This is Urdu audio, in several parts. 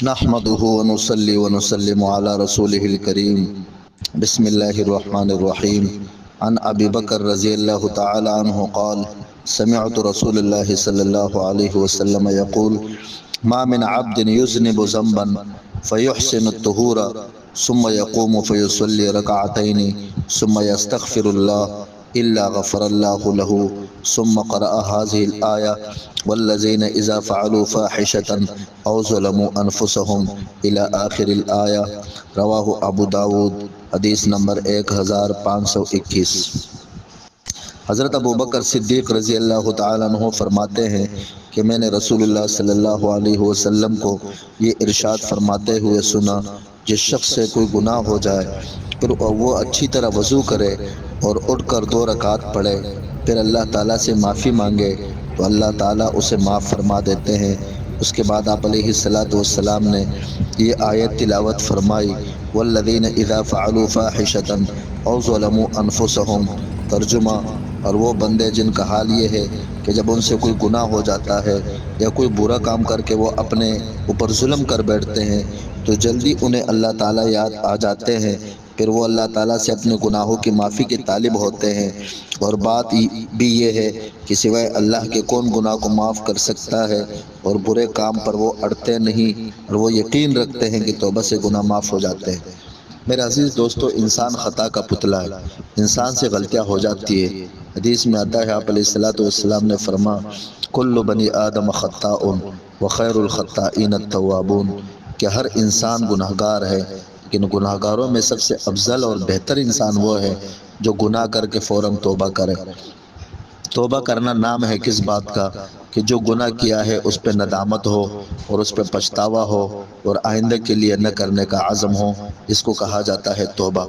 نحمده ونصلي ونسلم على رسوله الكريم. بسم الله الرحمن الرحيم. عن أبي بكر رضي الله تعالى عنه قال: سمعت رسول الله صلى الله عليه وسلم يقول: ما من عبد يذنب ذنبا فيحسن الطهور ثم يقوم فيصلي ركعتين ثم يستغفر الله إلا غفر الله له. ثم قرأ هذه الآية: والذين إذا فعلوا فاحشة أو ظلموا أنفسهم إلى آخر الآية. رواه ابو داود. حدیث نمبر 1521. حضرت ابو بکر صدیق رضی اللہ تعالیٰ عنہ فرماتے ہیں کہ میں نے رسول اللہ صلی اللہ علیہ وسلم کو یہ ارشاد فرماتے ہوئے سنا: جس شخص سے کوئی گناہ ہو جائے پھر وہ اچھی طرح وضو کرے اور اٹھ کر 2 رکعت پڑھے، پھر اللہ تعالیٰ سے معافی مانگے تو اللہ تعالیٰ اسے معاف فرما دیتے ہیں۔ اس کے بعد آپ علیہ الصلاۃ والسلام نے یہ آیت تلاوت فرمائی: والذین اذا فعلوا فاحشة او ظلموا انفسهم۔ ترجمہ: اور وہ بندے جن کا حال یہ ہے کہ جب ان سے کوئی گناہ ہو جاتا ہے یا کوئی برا کام کر کے وہ اپنے اوپر ظلم کر بیٹھتے ہیں تو جلدی انہیں اللہ تعالیٰ یاد آ جاتے ہیں، پھر وہ اللہ تعالیٰ سے اپنے گناہوں کی معافی کے طالب ہوتے ہیں۔ اور بات بھی یہ ہے کہ سوائے اللہ کے کون گناہ کو معاف کر سکتا ہے، اور برے کام پر وہ اڑتے نہیں اور وہ یقین رکھتے ہیں کہ توبہ سے گناہ معاف ہو جاتے ہیں۔ میرے عزیز دوستو، انسان خطا کا پتلا ہے، انسان سے غلطیاں ہو جاتی ہے۔ حدیث میں آتا ہے، آپ علیہ الصلاۃ والسلام نے فرمایا: کل بنی آدم خطاء وخیر الخطائین التوابون، کہ ہر انسان گناہ گار ہے، لیکن گناہ گاروں میں سب سے افضل اور بہتر انسان وہ ہے جو گناہ کر کے فوراً توبہ کرے۔ توبہ کرنا نام ہے کس بات کا کہ جو گناہ کیا ہے اس پہ ندامت ہو اور اس پہ پچھتاوا ہو اور آئندہ کے لیے نہ کرنے کا عزم ہو، اس کو کہا جاتا ہے توبہ۔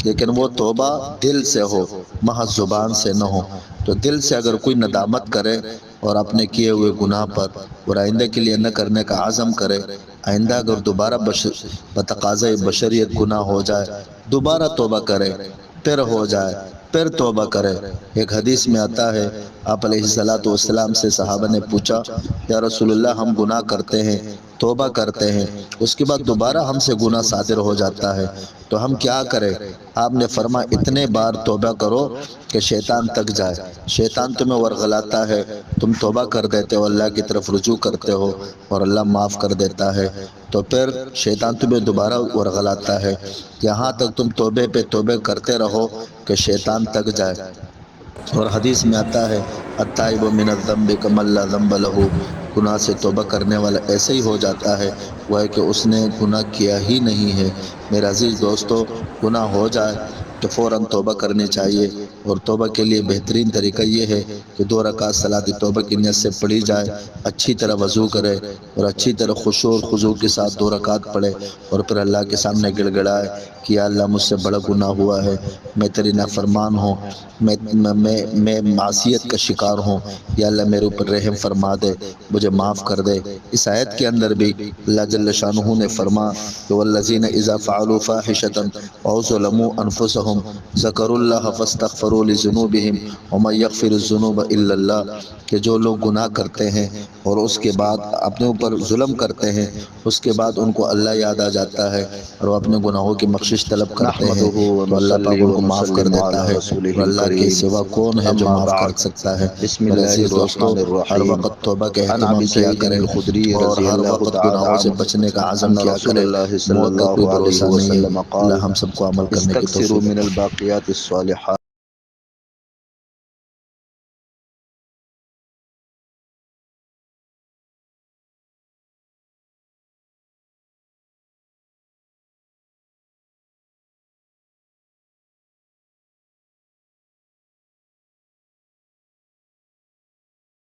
لیکن وہ توبہ دل سے ہو، محض زبان سے نہ ہو۔ تو دل سے اگر کوئی ندامت کرے اور اپنے کیے ہوئے گناہ پر اور آئندہ کے لیے نہ کرنے کا عزم کرے، آئندہ اگر دوبارہ بتقاضۂ بشریت گناہ ہو جائے، دوبارہ توبہ کرے، پھر ہو جائے، پھر توبہ کرے۔ ایک حدیث میں آتا ہے، آپ علیہ الصلاۃ والسلام سے صحابہ نے پوچھا: یا رسول اللہ، ہم گناہ کرتے ہیں، توبہ کرتے ہیں، اس کے بعد دوبارہ ہم سے گناہ صادر ہو جاتا ہے، تو ہم کیا کریں؟ آپ نے فرمایا: اتنے بار توبہ کرو کہ شیطان تک جائے۔ شیطان تمہیں ورغلاتا ہے، تم توبہ کر دیتے ہو، اللہ کی طرف رجوع کرتے ہو اور اللہ معاف کر دیتا ہے، تو پھر شیطان تمہیں دوبارہ ورغلاتا ہے، یہاں تک تم توبے پہ توبے کرتے رہو کہ شیطان تک جائے۔ اور حدیث میں آتا ہے: التائب من الذنب کمن لا ذنب لہ، گناہ سے توبہ کرنے والا ایسے ہی ہو جاتا ہے وہ ہے کہ اس نے گناہ کیا ہی نہیں ہے۔ میرے عزیز دوستو، گناہ ہو جائے تو فوراً توبہ کرنی چاہیے، اور توبہ کے لیے بہترین طریقہ یہ ہے کہ 2 رکعت صلاۃ توبہ کی نیت سے پڑھی جائے، اچھی طرح وضو کرے اور اچھی طرح خشوع اور خضوع کے ساتھ 2 رکعت پڑھے، اور پھر اللہ کے سامنے گڑ گڑائے کہ یا اللہ، مجھ سے بڑا گناہ ہوا ہے، میں تیری نافرمان ہوں، میں معصیت کا شکار ہوں، یا اللہ میرے اوپر رحم فرما دے، مجھے معاف کر دے۔ اس آیت کے اندر بھی اللہ جل شانہ نے فرمایا کہ والذین اذا فعلوا فاحشة او ظلموا انفسهم ذکروا اللہ فاستغفروا لذنوبهم ومن یغفر الذنوب الا اللہ، کہ جو لوگ گناہ کرتے ہیں اور اس کے بعد اپنے اوپر ظلم کرتے ہیں، اس کے بعد ان کو اللہ یاد آ جاتا ہے اور وہ اپنے گناہوں کی بخشش طلب کرتے ہیں تو اللہ پاک ان کو معاف کر دیتا ہے، اور اللہ کے سوا کون ہے جو معاف کر سکتا ہے۔ بسم میرے اللہ عزیز دوستو، الرحمن ہر الرحیم۔ وقت توبہ کا عن اہتمام ابی کیا سعید کریں الخدری اور رضی ہر اللہ وقت تعالی گناہوں سے عنہ بچنے کا عزم ان کیا رسول کریں۔ اللہ صلی موت کا اللہ کوئی علیہ بھروسہ نہیں ہے۔ وسلم قال: اللہ ہم سب کو عمل کرنے کی استکثروا توفیق من عطا۔ الباقیات الصالحات